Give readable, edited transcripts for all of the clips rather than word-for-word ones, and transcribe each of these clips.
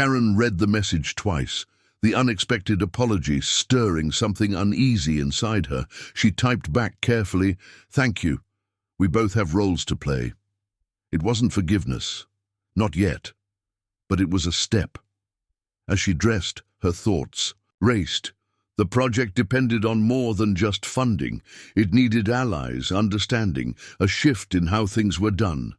Karen read the message twice, the unexpected apology stirring something uneasy inside her. She typed back carefully, "Thank you. We both have roles to play." It wasn't forgiveness. Not yet. But it was a step. As she dressed, her thoughts raced. The project depended on more than just funding. It needed allies, understanding, a shift in how things were done.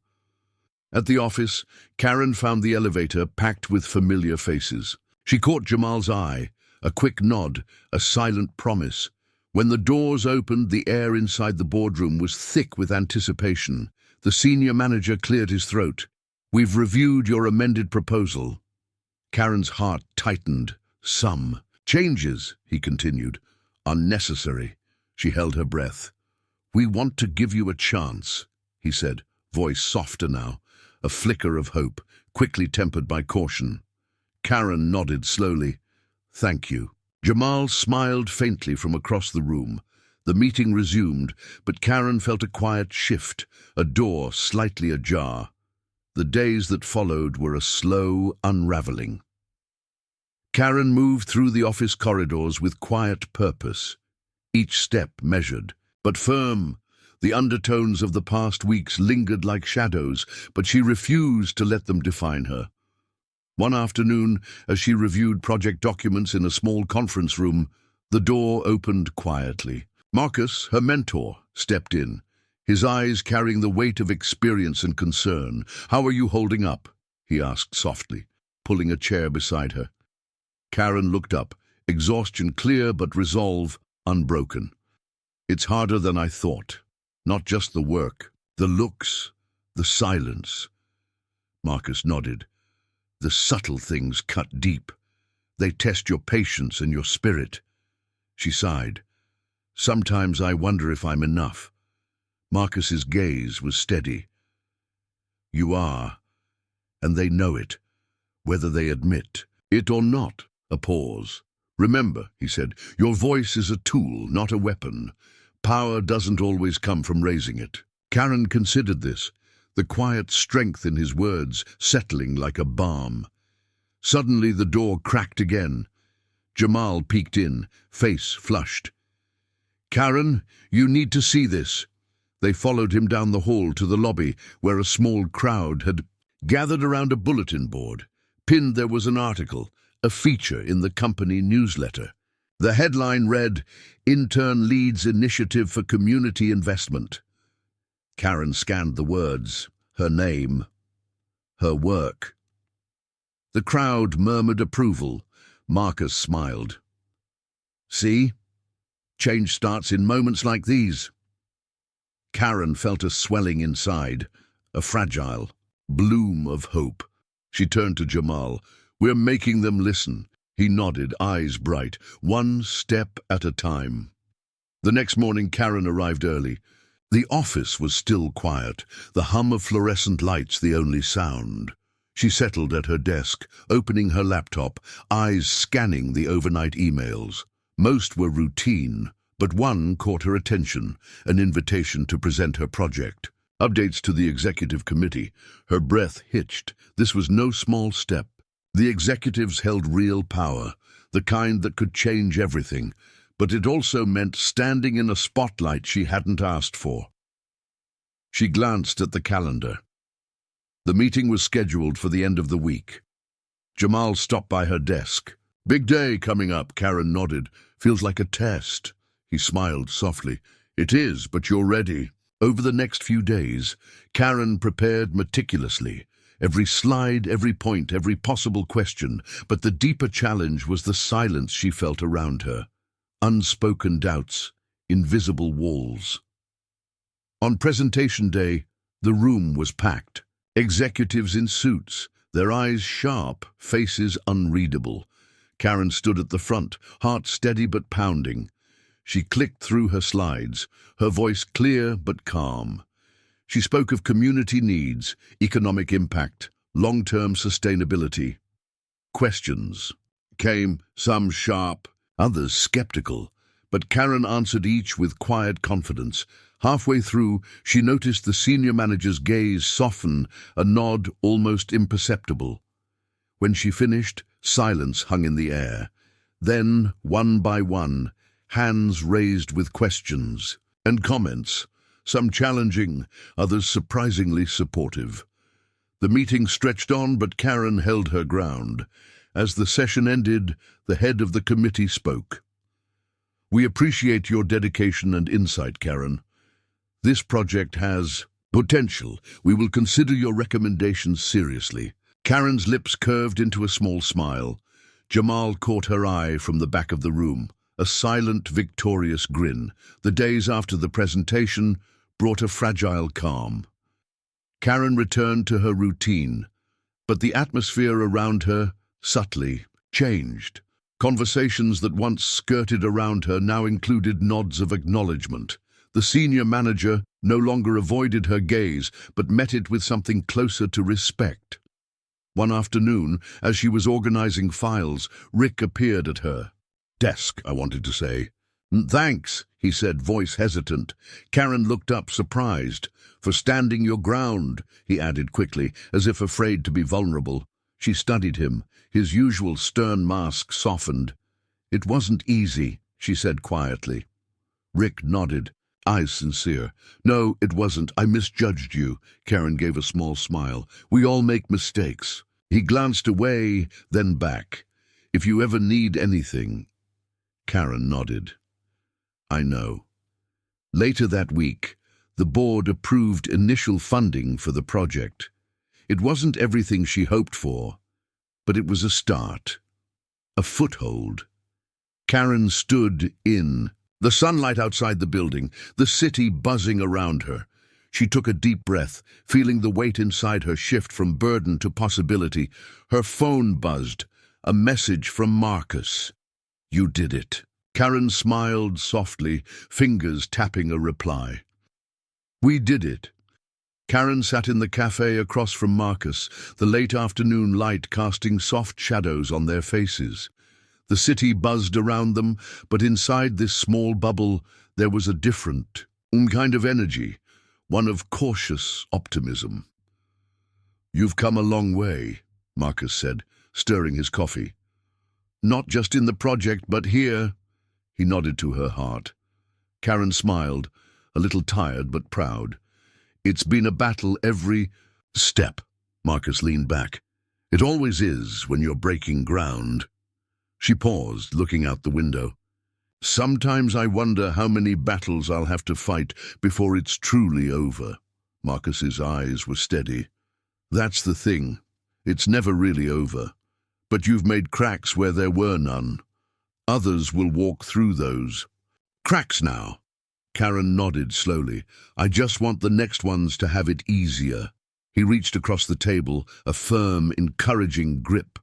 At the office, Karen found the elevator packed with familiar faces. She caught Jamal's eye, a quick nod, a silent promise. When the doors opened, the air inside the boardroom was thick with anticipation. The senior manager cleared his throat. "We've reviewed your amended proposal." Karen's heart tightened. "Some changes," he continued. "Unnecessary." She held her breath. "We want to give you a chance," he said, voice softer now, a flicker of hope, quickly tempered by caution. Karen nodded slowly. "Thank you." Jamal smiled faintly from across the room. The meeting resumed, but Karen felt a quiet shift, a door slightly ajar. The days that followed were a slow unraveling. Karen moved through the office corridors with quiet purpose, each step measured, but firm. The undertones of the past weeks lingered like shadows, but she refused to let them define her. One afternoon, as she reviewed project documents in a small conference room, the door opened quietly. Marcus, her mentor, stepped in, his eyes carrying the weight of experience and concern. "How are you holding up?" he asked softly, pulling a chair beside her. Karen looked up, exhaustion clear but resolve unbroken. "It's harder than I thought. Not just the work, the looks, the silence." Marcus nodded. "The subtle things cut deep. They test your patience and your spirit." She sighed. "Sometimes I wonder if I'm enough." Marcus's gaze was steady. "You are, and they know it, whether they admit it or not." A pause. "Remember," he said, "your voice is a tool, not a weapon. Power doesn't always come from raising it." Karen considered this, the quiet strength in his words settling like a balm. Suddenly the door cracked again. Jamal peeked in, face flushed. "Karen, you need to see this." They followed him down the hall to the lobby, where a small crowd had gathered around a bulletin board. Pinned there was an article, a feature in the company newsletter. The headline read, "Intern leads initiative for community investment." Karen scanned the words, her name, her work. The crowd murmured approval. Marcus smiled. "See? Change starts in moments like these." Karen felt a swelling inside, a fragile bloom of hope. She turned to Jamal. "We're making them listen." He nodded, eyes bright, one step at a time. The next morning, Karen arrived early. The office was still quiet, the hum of fluorescent lights the only sound. She settled at her desk, opening her laptop, eyes scanning the overnight emails. Most were routine, but one caught her attention, an invitation to present her project. Updates to the executive committee. Her breath hitched. This was no small step. The executives held real power, the kind that could change everything, but it also meant standing in a spotlight she hadn't asked for. She glanced at the calendar. The meeting was scheduled for the end of the week. Jamal stopped by her desk. "Big day coming up," Karen nodded. "Feels like a test." He smiled softly. "It is, but you're ready." Over the next few days, Karen prepared meticulously. Every slide, every point, every possible question, but the deeper challenge was the silence she felt around her. Unspoken doubts, invisible walls. On presentation day, the room was packed. Executives in suits, their eyes sharp, faces unreadable. Karen stood at the front, heart steady but pounding. She clicked through her slides, her voice clear but calm. She spoke of community needs, economic impact, long-term sustainability. Questions came, some sharp, others skeptical, but Karen answered each with quiet confidence. Halfway through, she noticed the senior manager's gaze soften, a nod almost imperceptible. When she finished, silence hung in the air. Then, one by one, hands raised with questions and comments, some challenging, others surprisingly supportive. The meeting stretched on, but Karen held her ground. As the session ended, the head of the committee spoke. "We appreciate your dedication and insight, Karen. This project has potential. We will consider your recommendations seriously." Karen's lips curved into a small smile. Jamal caught her eye from the back of the room, a silent, victorious grin. The days after the presentation brought a fragile calm. Karen returned to her routine, but the atmosphere around her subtly changed. Conversations that once skirted around her now included nods of acknowledgement. The senior manager no longer avoided her gaze, but met it with something closer to respect. One afternoon, as she was organizing files, Rick appeared at her desk, I wanted to say. "Thanks," he said, voice hesitant. Karen looked up, surprised. "For standing your ground," he added quickly, as if afraid to be vulnerable. She studied him. His usual stern mask softened. "It wasn't easy," she said quietly. Rick nodded, eyes sincere. "No, it wasn't. I misjudged you." Karen gave a small smile. "We all make mistakes." He glanced away, then back. "If you ever need anything." Karen nodded. "I know." Later that week, the board approved initial funding for the project. It wasn't everything she hoped for, but it was a start, a foothold. Karen stood in the sunlight outside the building, the city buzzing around her. She took a deep breath, feeling the weight inside her shift from burden to possibility. Her phone buzzed, a message from Marcus. "You did it." Karen smiled softly, fingers tapping a reply. "We did it." Karen sat in the cafe across from Marcus, the late afternoon light casting soft shadows on their faces. The city buzzed around them, but inside this small bubble there was a different kind of energy, one of cautious optimism. "You've come a long way," Marcus said, stirring his coffee. "Not just in the project, but here." He nodded to her heart. Karen smiled, a little tired but proud. "It's been a battle every step." Marcus leaned back. "It always is when you're breaking ground." She paused, looking out the window. "Sometimes I wonder how many battles I'll have to fight before it's truly over." Marcus's eyes were steady. "That's the thing. It's never really over. But you've made cracks where there were none. Others will walk through those cracks now." Karen nodded slowly. "I just want the next ones to have it easier." He reached across the table, a firm, encouraging grip.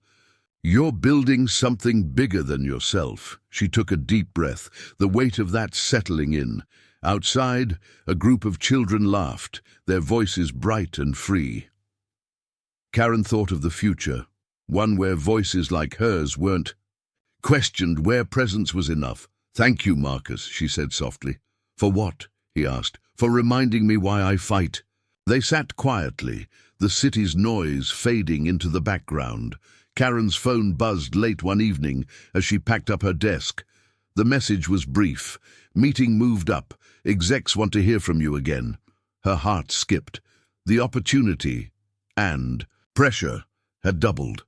"You're building something bigger than yourself." She took a deep breath, the weight of that settling in. Outside, a group of children laughed, their voices bright and free. Karen thought of the future, one where voices like hers weren't questioned, where presence was enough. "Thank you, Marcus," she said softly. "For what?" he asked. "For reminding me why I fight." They sat quietly, the city's noise fading into the background. Karen's phone buzzed late one evening as she packed up her desk. The message was brief. "Meeting moved up. Execs want to hear from you again." Her heart skipped. The opportunity and pressure had doubled.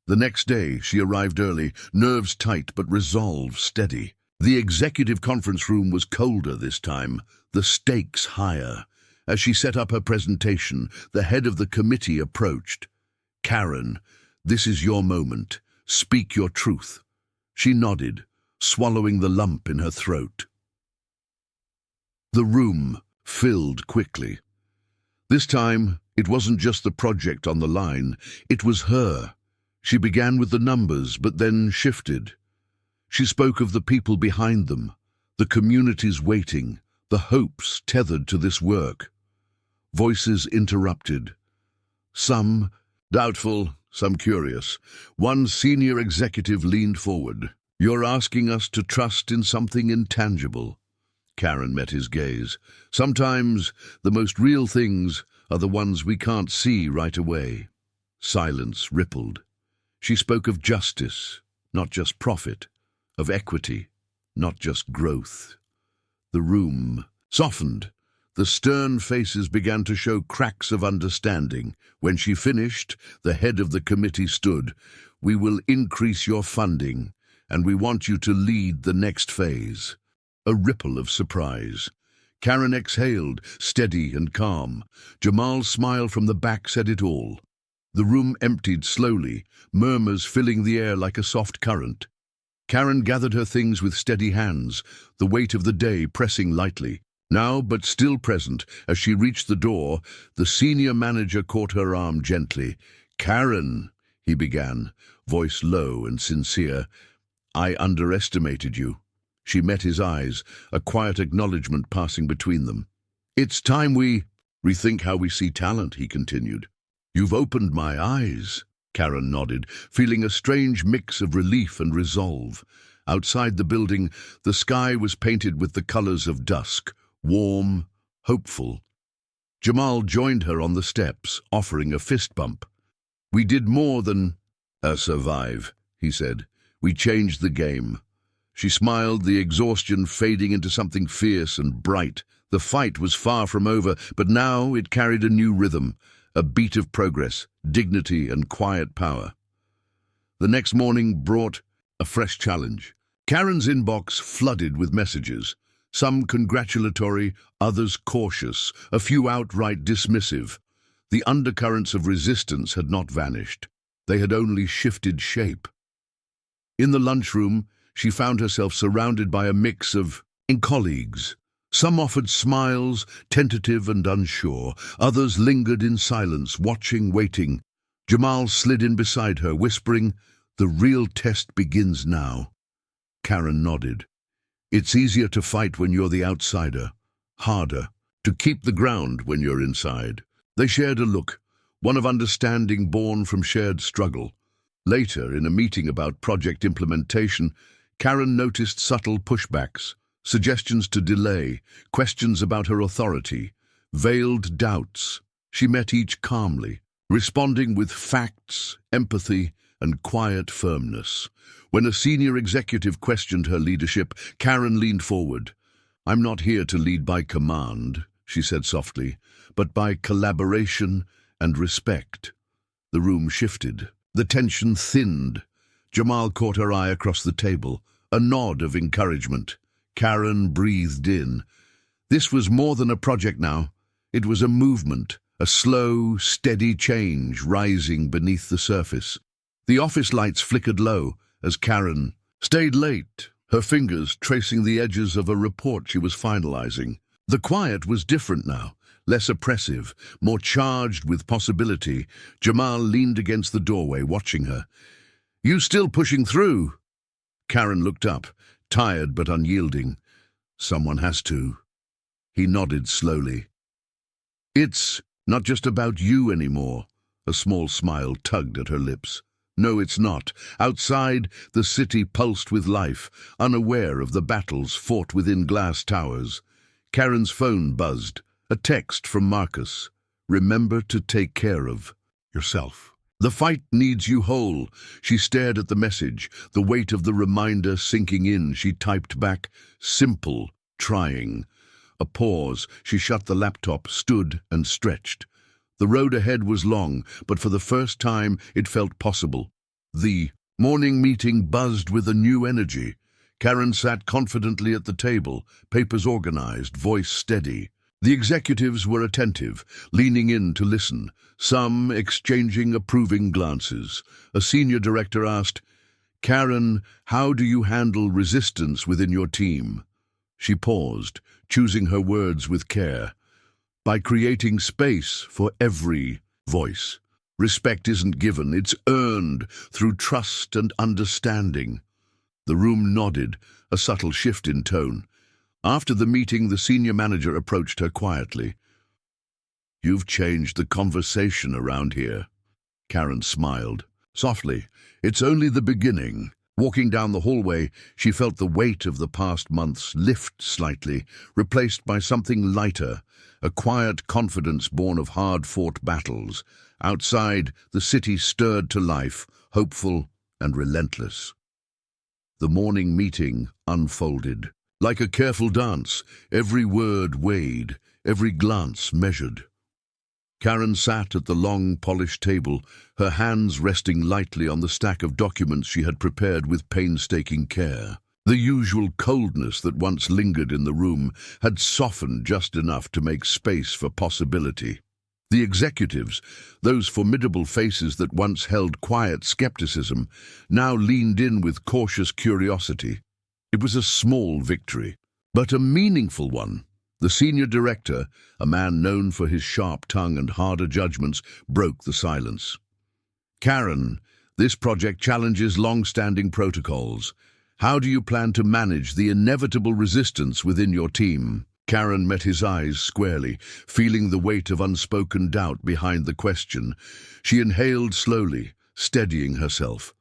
The next day, she arrived early, nerves tight but resolve steady. The executive conference room was colder this time, the stakes higher. As she set up her presentation, the head of the committee approached. "Karen, this is your moment. Speak your truth." She nodded, swallowing the lump in her throat. The room filled quickly. This time, it wasn't just the project on the line, it was her. She began with the numbers, but then shifted. She spoke of the people behind them, the communities waiting, the hopes tethered to this work. Voices interrupted. Some doubtful, some curious. One senior executive leaned forward. "You're asking us to trust in something intangible." Karen met his gaze. "Sometimes the most real things are the ones we can't see right away." Silence rippled. She spoke of justice, not just profit, of equity, not just growth. The room softened. The stern faces began to show cracks of understanding. When she finished, the head of the committee stood. "We will increase your funding, and we want you to lead the next phase." A ripple of surprise. Karen exhaled, steady and calm. Jamal's smile from the back said it all. The room emptied slowly, murmurs filling the air like a soft current. Karen gathered her things with steady hands, the weight of the day pressing lightly. Now, but still present, as she reached the door, the senior manager caught her arm gently. "Karen," he began, voice low and sincere, "I underestimated you." She met his eyes, a quiet acknowledgement passing between them. "It's time we rethink how we see talent," he continued. "You've opened my eyes." Karen nodded, feeling a strange mix of relief and resolve. Outside the building, the sky was painted with the colors of dusk, warm, hopeful. Jamal joined her on the steps, offering a fist bump. "We did more than survive," he said. "We changed the game." She smiled, the exhaustion fading into something fierce and bright. The fight was far from over, but now it carried a new rhythm, a beat of progress, dignity and quiet power. The next morning brought a fresh challenge. Karen's inbox flooded with messages, some congratulatory, others cautious, a few outright dismissive. The undercurrents of resistance had not vanished. They had only shifted shape. In the lunchroom, she found herself surrounded by a mix of colleagues. Some offered smiles, tentative and unsure. Others lingered in silence, watching, waiting. Jamal slid in beside her, whispering, "The real test begins now." Karen nodded. "It's easier to fight when you're the outsider. Harder to keep the ground when you're inside." They shared a look, one of understanding born from shared struggle. Later, in a meeting about project implementation, Karen noticed subtle pushbacks, suggestions to delay, questions about her authority, veiled doubts. She met each calmly, responding with facts, empathy, and quiet firmness. When a senior executive questioned her leadership, Karen leaned forward. "I'm not here to lead by command," she said softly, "but by collaboration and respect." The room shifted. The tension thinned. Jamal caught her eye across the table, a nod of encouragement. Karen breathed in. This was more than a project now. It was a movement, a slow, steady change rising beneath the surface. The office lights flickered low as Karen stayed late, her fingers tracing the edges of a report she was finalizing. The quiet was different now, less oppressive, more charged with possibility. Jamal leaned against the doorway, watching her. "You still pushing through?" Karen looked up, tired but unyielding. "Someone has to." He nodded slowly. "It's not just about you anymore." A small smile tugged at her lips. "No, it's not." Outside, the city pulsed with life, unaware of the battles fought within glass towers. Karen's phone buzzed. A text from Marcus. "Remember to take care of yourself. The fight needs you whole." She stared at the message, the weight of the reminder sinking in. She typed back, "Simple, trying." A pause. She shut the laptop, stood and stretched. The road ahead was long, but for the first time it felt possible. The morning meeting buzzed with a new energy. Karen sat confidently at the table, papers organized, voice steady. The executives were attentive, leaning in to listen, some exchanging approving glances. A senior director asked, "Karen, how do you handle resistance within your team?" She paused, choosing her words with care. "By creating space for every voice. Respect isn't given, it's earned through trust and understanding." The room nodded, a subtle shift in tone. After the meeting, the senior manager approached her quietly. "You've changed the conversation around here." Karen smiled. Softly, "It's only the beginning." Walking down the hallway, she felt the weight of the past months lift slightly, replaced by something lighter, a quiet confidence born of hard-fought battles. Outside, the city stirred to life, hopeful and relentless. The morning meeting unfolded. Like a careful dance, every word weighed, every glance measured. Karen sat at the long, polished table, her hands resting lightly on the stack of documents she had prepared with painstaking care. The usual coldness that once lingered in the room had softened just enough to make space for possibility. The executives, those formidable faces that once held quiet skepticism, now leaned in with cautious curiosity. It was a small victory, but a meaningful one. The senior director, a man known for his sharp tongue and harder judgments, broke the silence. Karen, this project challenges long-standing protocols. How do you plan to manage the inevitable resistance within your team? Karen met his eyes squarely, feeling the weight of unspoken doubt behind the question. She inhaled slowly, steadying herself.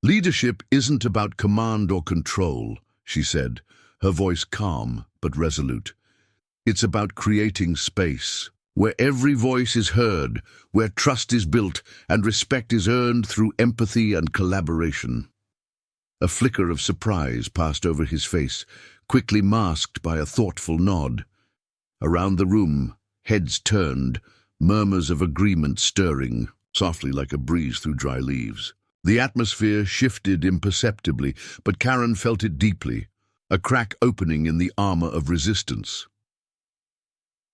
Leadership isn't about command or control, she said, her voice calm but resolute. It's about creating space, where every voice is heard, where trust is built and respect is earned through empathy and collaboration. A flicker of surprise passed over his face, quickly masked by a thoughtful nod. Around the room, heads turned, murmurs of agreement stirring, softly like a breeze through dry leaves. The atmosphere shifted imperceptibly, but Karen felt it deeply, a crack opening in the armor of resistance.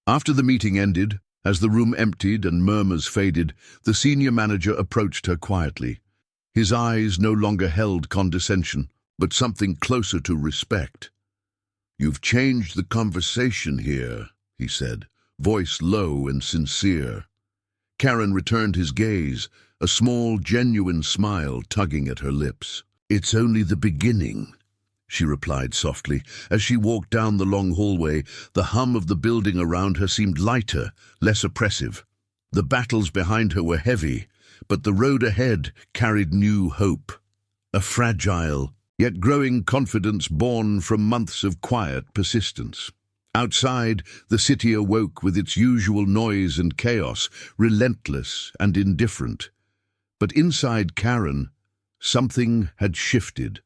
After the meeting ended, as the room emptied and murmurs faded, the senior manager approached her quietly. His eyes no longer held condescension, but something closer to respect. "You've changed the conversation here," he said, voice low and sincere. Karen returned his gaze, a small, genuine smile tugging at her lips. "It's only the beginning," she replied softly. As she walked down the long hallway, the hum of the building around her seemed lighter, less oppressive. The battles behind her were heavy, but the road ahead carried new hope. A fragile, yet growing confidence born from months of quiet persistence. Outside, the city awoke with its usual noise and chaos, relentless and indifferent. But inside Karen, something had shifted.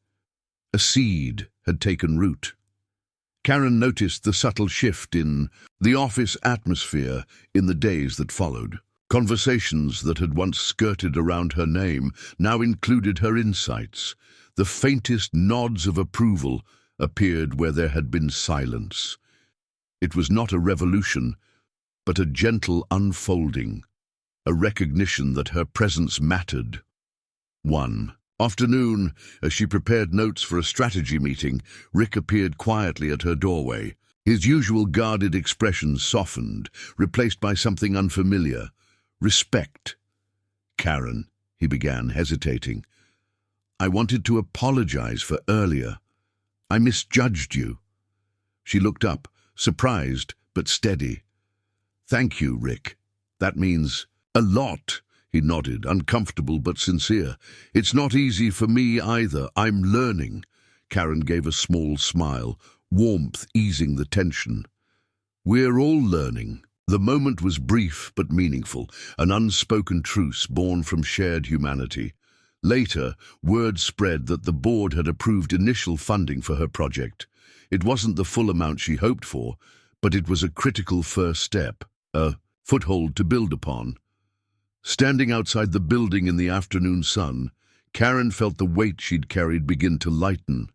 A seed had taken root. Karen noticed the subtle shift in the office atmosphere in the days that followed. Conversations that had once skirted around her name now included her insights. The faintest nods of approval appeared where there had been silence. It was not a revolution, but a gentle unfolding, a recognition that her presence mattered. One afternoon, as she prepared notes for a strategy meeting, Rick appeared quietly at her doorway. His usual guarded expression softened, replaced by something unfamiliar. "Respect." "Karen," he began, hesitating. "I wanted to apologize for earlier. I misjudged you." She looked up, surprised but steady. "Thank you, Rick. That means a lot." He nodded, uncomfortable but sincere. "It's not easy for me either. I'm learning." Karen gave a small smile, warmth easing the tension. "We're all learning." The moment was brief but meaningful, an unspoken truce born from shared humanity. Later, word spread that the board had approved initial funding for her project. It wasn't the full amount she hoped for, but it was a critical first step, a foothold to build upon. Standing outside the building in the afternoon sun, Karen felt the weight she'd carried begin to lighten.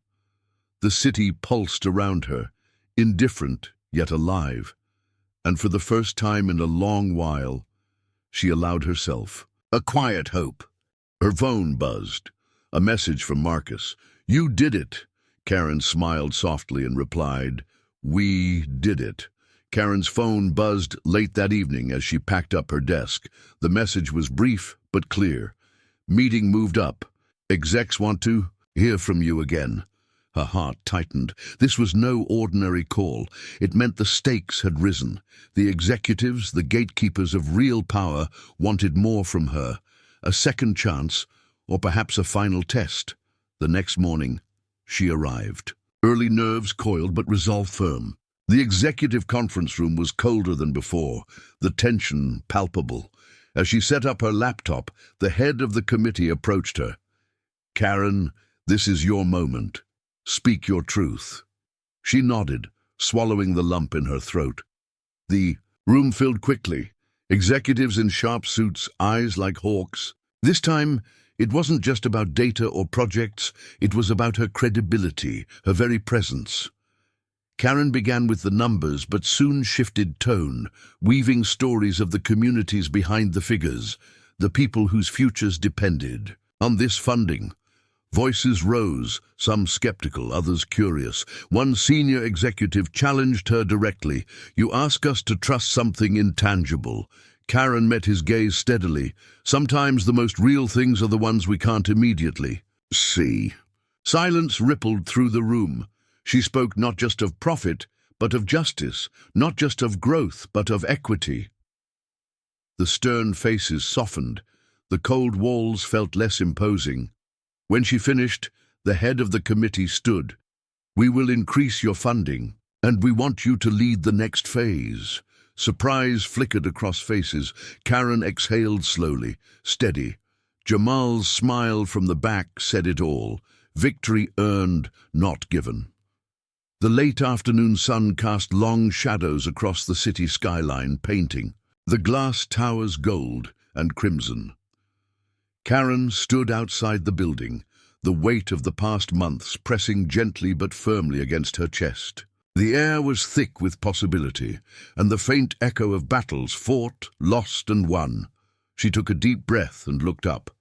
The city pulsed around her, indifferent yet alive. And for the first time in a long while, she allowed herself a quiet hope. Her phone buzzed. A message from Marcus. "You did it." Karen smiled softly and replied, "We did it." Karen's phone buzzed late that evening as she packed up her desk. The message was brief but clear. "Meeting moved up. Execs want to hear from you again." Her heart tightened. This was no ordinary call. It meant the stakes had risen. The executives, the gatekeepers of real power, wanted more from her. A second chance, or perhaps a final test. The next morning, she arrived. Early nerves coiled but resolve firm. The executive conference room was colder than before, the tension palpable. As she set up her laptop, the head of the committee approached her. "Karen, this is your moment. Speak your truth." She nodded, swallowing the lump in her throat. The room filled quickly. Executives in sharp suits, eyes like hawks. This time, it wasn't just about data or projects, it was about her credibility, her very presence. Karen began with the numbers but soon shifted tone, weaving stories of the communities behind the figures, the people whose futures depended on this funding. Voices rose, some skeptical, others curious. One senior executive challenged her directly. "You ask us to trust something intangible." Karen met his gaze steadily. "Sometimes the most real things are the ones we can't immediately see." Silence rippled through the room. She spoke not just of profit, but of justice, not just of growth, but of equity. The stern faces softened. The cold walls felt less imposing. When she finished, the head of the committee stood. "We will increase your funding, and we want you to lead the next phase." Surprise flickered across faces. Karen exhaled slowly, steady. Jamal's smile from the back said it all. Victory earned, not given. The late afternoon sun cast long shadows across the city skyline, painting the glass towers gold and crimson. Karen stood outside the building, the weight of the past months pressing gently but firmly against her chest. The air was thick with possibility, and the faint echo of battles fought, lost, and won. She took a deep breath and looked up.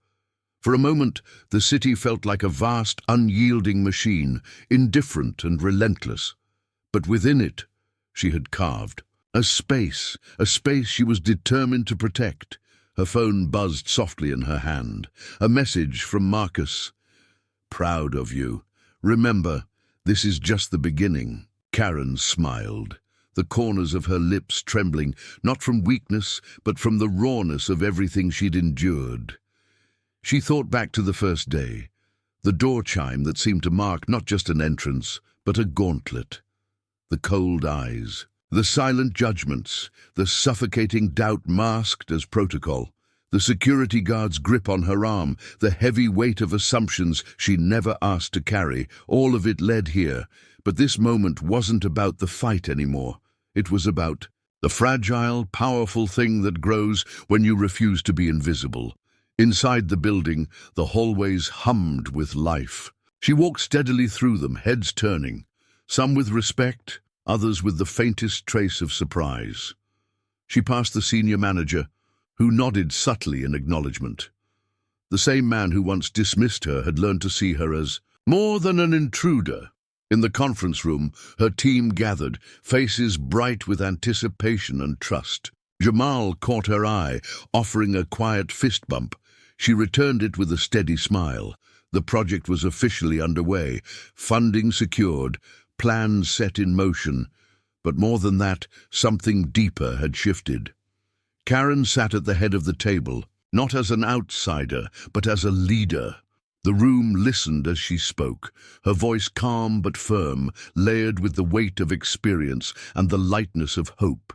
For a moment, the city felt like a vast, unyielding machine, indifferent and relentless. But within it, she had carved a space she was determined to protect. Her phone buzzed softly in her hand. A message from Marcus. "Proud of you. Remember, this is just the beginning." Karen smiled, the corners of her lips trembling, not from weakness, but from the rawness of everything she'd endured. She thought back to the first day, the door chime that seemed to mark not just an entrance, but a gauntlet. The cold eyes, the silent judgments, the suffocating doubt masked as protocol, the security guard's grip on her arm, the heavy weight of assumptions she never asked to carry, all of it led here. But this moment wasn't about the fight anymore. It was about the fragile, powerful thing that grows when you refuse to be invisible. Inside the building, the hallways hummed with life. She walked steadily through them, heads turning, some with respect, others with the faintest trace of surprise. She passed the senior manager, who nodded subtly in acknowledgement. The same man who once dismissed her had learned to see her as more than an intruder. In the conference room, her team gathered, faces bright with anticipation and trust. Jamal caught her eye, offering a quiet fist bump. She returned it with a steady smile. The project was officially underway, funding secured, plans set in motion. But more than that, something deeper had shifted. Karen sat at the head of the table, not as an outsider, but as a leader. The room listened as she spoke, her voice calm but firm, layered with the weight of experience and the lightness of hope.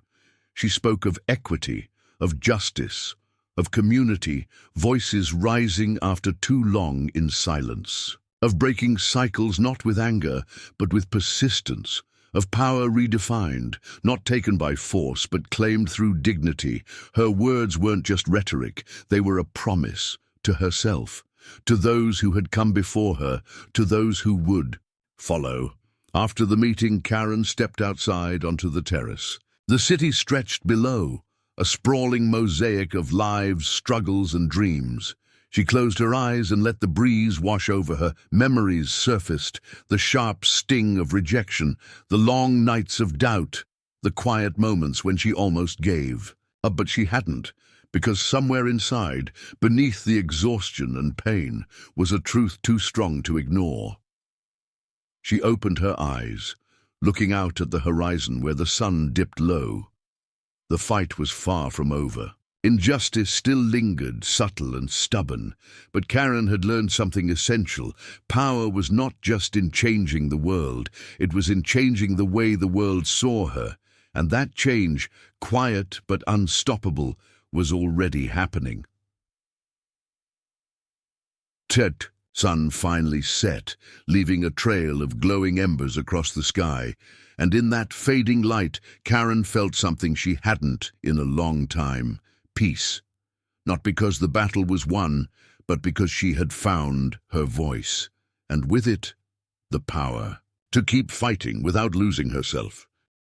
She spoke of equity, of justice, of community, voices rising after too long in silence, of breaking cycles not with anger, but with persistence, of power redefined, not taken by force, but claimed through dignity. Her words weren't just rhetoric, they were a promise to herself, to those who had come before her, to those who would follow. After the meeting, Karen stepped outside onto the terrace. The city stretched below, a sprawling mosaic of lives, struggles, and dreams. She closed her eyes and let the breeze wash over her. Memories surfaced, the sharp sting of rejection, the long nights of doubt, the quiet moments when she almost gave up, but she hadn't, because somewhere inside, beneath the exhaustion and pain, was a truth too strong to ignore. She opened her eyes, looking out at the horizon where the sun dipped low. The fight was far from over. Injustice still lingered, subtle and stubborn, but Karen had learned something essential. Power was not just in changing the world, it was in changing the way the world saw her, and that change, quiet but unstoppable, was already happening. Sun finally set, leaving a trail of glowing embers across the sky, and in that fading light, Karen felt something she hadn't in a long time: peace. Not because the battle was won, but because she had found her voice, and with it, the power to keep fighting without losing herself.